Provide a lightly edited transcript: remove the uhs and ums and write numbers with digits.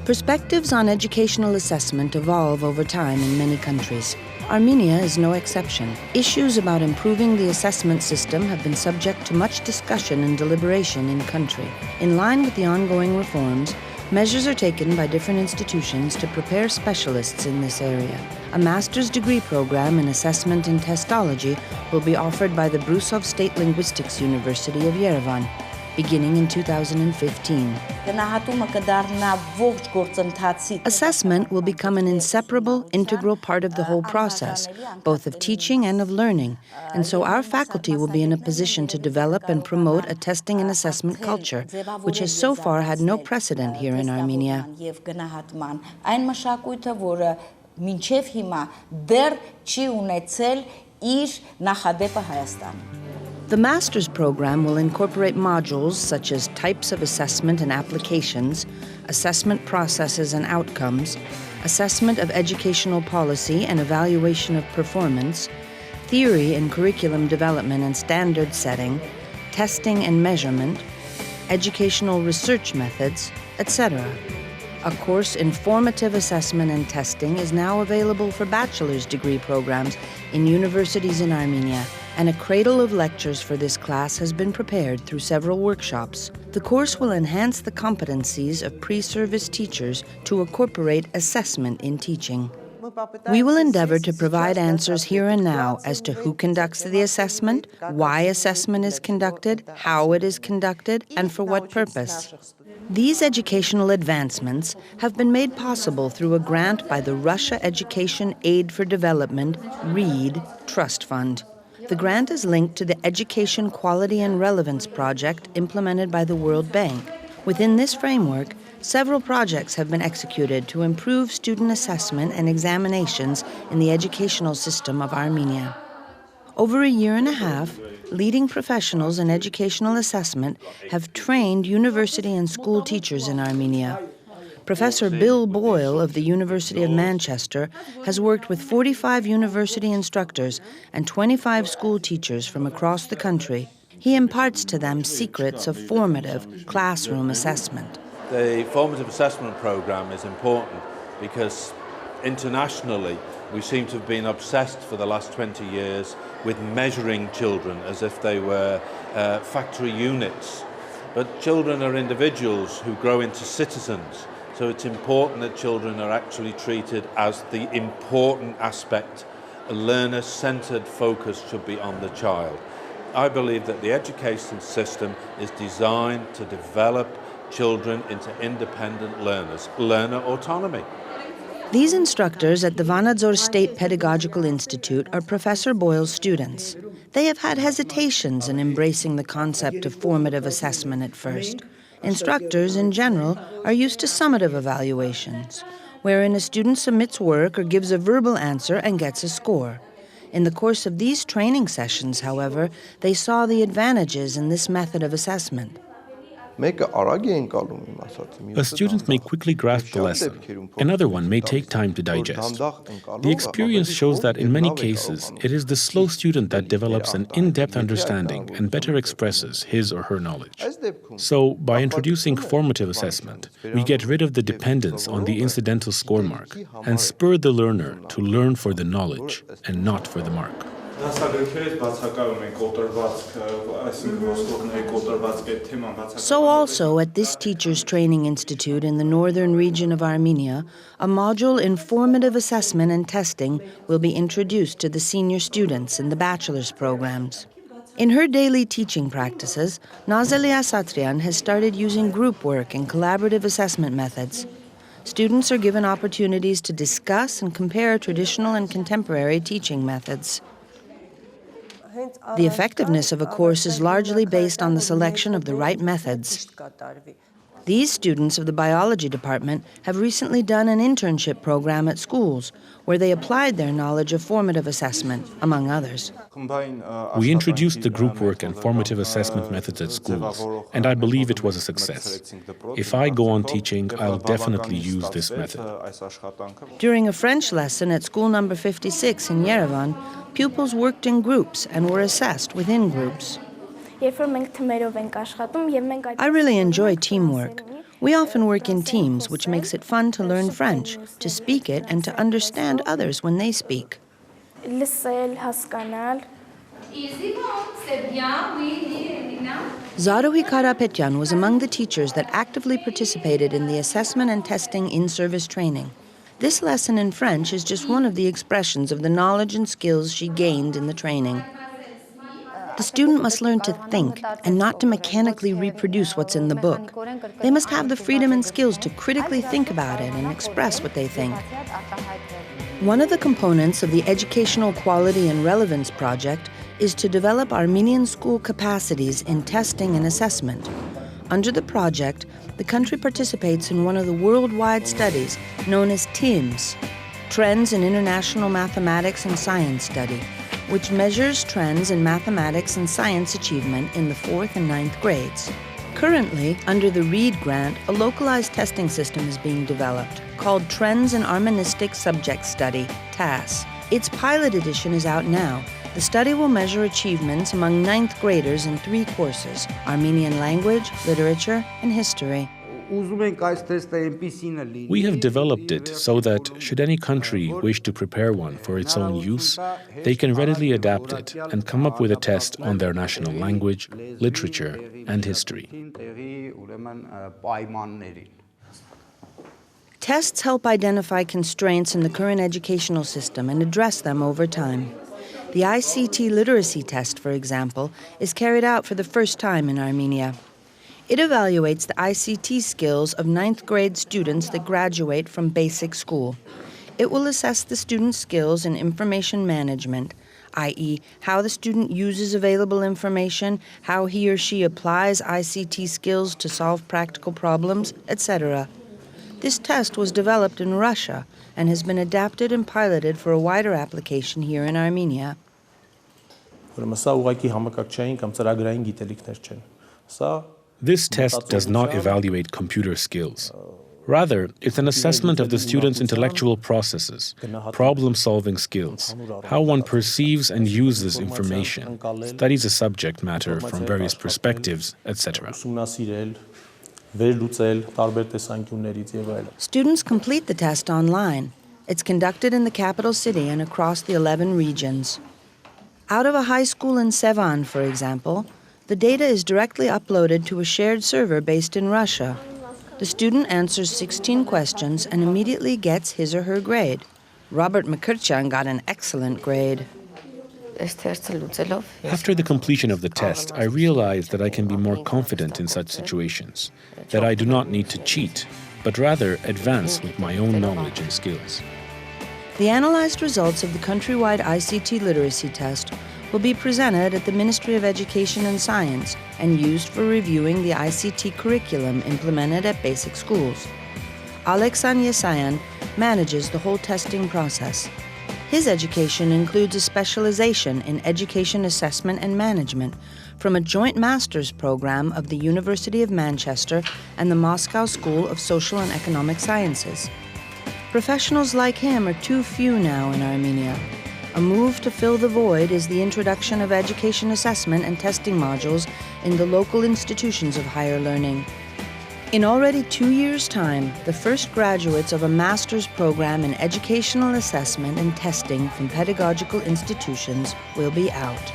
Perspectives on educational assessment evolve over time in many countries. Armenia is no exception. Issues about improving the assessment system have been subject to much discussion and deliberation in country. In line with the ongoing reforms, measures are taken by different institutions to prepare specialists in this area. A master's degree program in assessment and testology will be offered by the Brusov State Linguistics University of Yerevan, beginning in 2015. Assessment will become an inseparable, integral part of the whole process, both of teaching and of learning, and so our faculty will be in a position to develop and promote a testing and assessment culture, which has so far had no precedent here in Armenia. The master's program will incorporate modules such as types of assessment and applications, assessment processes and outcomes, assessment of educational policy and evaluation of performance, theory and curriculum development and standard setting, testing and measurement, educational research methods, etc. A course in formative assessment and testing is now available for bachelor's degree programs in universities in Armenia, and a cradle of lectures for this class has been prepared through several workshops. The course will enhance the competencies of pre-service teachers to incorporate assessment in teaching. We will endeavor to provide answers here and now as to who conducts the assessment, why assessment is conducted, how it is conducted, and for what purpose. These educational advancements have been made possible through a grant by the Russia Education Aid for Development, READ, Trust Fund. The grant is linked to the Education Quality and Relevance Project implemented by the World Bank. Within this framework, several projects have been executed to improve student assessment and examinations in the educational system of Armenia. Over a year and a half, leading professionals in educational assessment have trained university and school teachers in Armenia. Professor Bill Boyle of the University of Manchester has worked with 45 university instructors and 25 school teachers from across the country. He imparts to them secrets of formative classroom assessment. The formative assessment program is important because internationally we seem to have been obsessed for the last 20 years with measuring children as if they were factory units. But children are individuals who grow into citizens. So it's important that children are actually treated as the important aspect. A learner-centered focus should be on the child. I believe that the education system is designed to develop children into independent learners, learner autonomy. These instructors at the Vanadzor State Pedagogical Institute are Professor Boyle's students. They have had hesitations in embracing the concept of formative assessment at first. Instructors, in general, are used to summative evaluations, wherein a student submits work or gives a verbal answer and gets a score. In the course of these training sessions, however, they saw the advantages in this method of assessment. A student may quickly grasp the lesson. Another one may take time to digest. The experience shows that in many cases, it is the slow student that develops an in-depth understanding and better expresses his or her knowledge. So, by introducing formative assessment, we get rid of the dependence on the incidental score mark and spur the learner to learn for the knowledge and not for the mark. So also at this Teachers Training Institute in the northern region of Armenia, a module in formative assessment and testing will be introduced to the senior students in the bachelor's programs. In her daily teaching practices, Nazelia Satrian has started using group work and collaborative assessment methods. Students are given opportunities to discuss and compare traditional and contemporary teaching methods. The effectiveness of a course is largely based on the selection of the right methods. These students of the biology department have recently done an internship program at schools where they applied their knowledge of formative assessment, among others. We introduced the group work and formative assessment methods at schools, and I believe it was a success. If I go on teaching, I'll definitely use this method. During a French lesson at school number 56 in Yerevan, pupils worked in groups and were assessed within groups. I really enjoy teamwork. We often work in teams, which makes it fun to learn French, to speak it, and to understand others when they speak. Zaruhi Karapetyan was among the teachers that actively participated in the assessment and testing in-service training. This lesson in French is just one of the expressions of the knowledge and skills she gained in the training. The student must learn to think and not to mechanically reproduce what's in the book. They must have the freedom and skills to critically think about it and express what they think. One of the components of the Educational Quality and Relevance Project is to develop Armenian school capacities in testing and assessment. Under the project, the country participates in one of the worldwide studies known as TIMSS, Trends in International Mathematics and Science Study, which measures trends in mathematics and science achievement in the 4th and 9th grades. Currently, under the READ grant, a localized testing system is being developed called Trends in Armenistic Subject Study, TASS. Its pilot edition is out now. The study will measure achievements among 9th graders in 3 courses: Armenian language, literature, and history. We have developed it so that, should any country wish to prepare one for its own use, they can readily adapt it and come up with a test on their national language, literature, and history. Tests help identify constraints in the current educational system and address them over time. The ICT literacy test, for example, is carried out for the first time in Armenia. It evaluates the ICT skills of 9th grade students that graduate from basic school. It will assess the student's skills in information management, i.e., how the student uses available information, how he or she applies ICT skills to solve practical problems, etc. This test was developed in Russia and has been adapted and piloted for a wider application here in Armenia. This test does not evaluate computer skills. Rather, it's an assessment of the student's intellectual processes, problem-solving skills, how one perceives and uses information, studies a subject matter from various perspectives, etc. Students complete the test online. It's conducted in the capital city and across the 11 regions. Out of a high school in Sevan, for example, the data is directly uploaded to a shared server based in Russia. The student answers 16 questions and immediately gets his or her grade. Robert Makirchan got an excellent grade. After the completion of the test, I realized that I can be more confident in such situations, that I do not need to cheat, but rather advance with my own knowledge and skills. The analyzed results of the countrywide ICT literacy test will be presented at the Ministry of Education and Science and used for reviewing the ICT curriculum implemented at basic schools. Alexan Yesayan manages the whole testing process. His education includes a specialization in education assessment and management from a joint master's program of the University of Manchester and the Moscow School of Social and Economic Sciences. Professionals like him are too few now in Armenia. A move to fill the void is the introduction of education assessment and testing modules in the local institutions of higher learning. In already 2 years' time, the first graduates of a master's program in educational assessment and testing from pedagogical institutions will be out.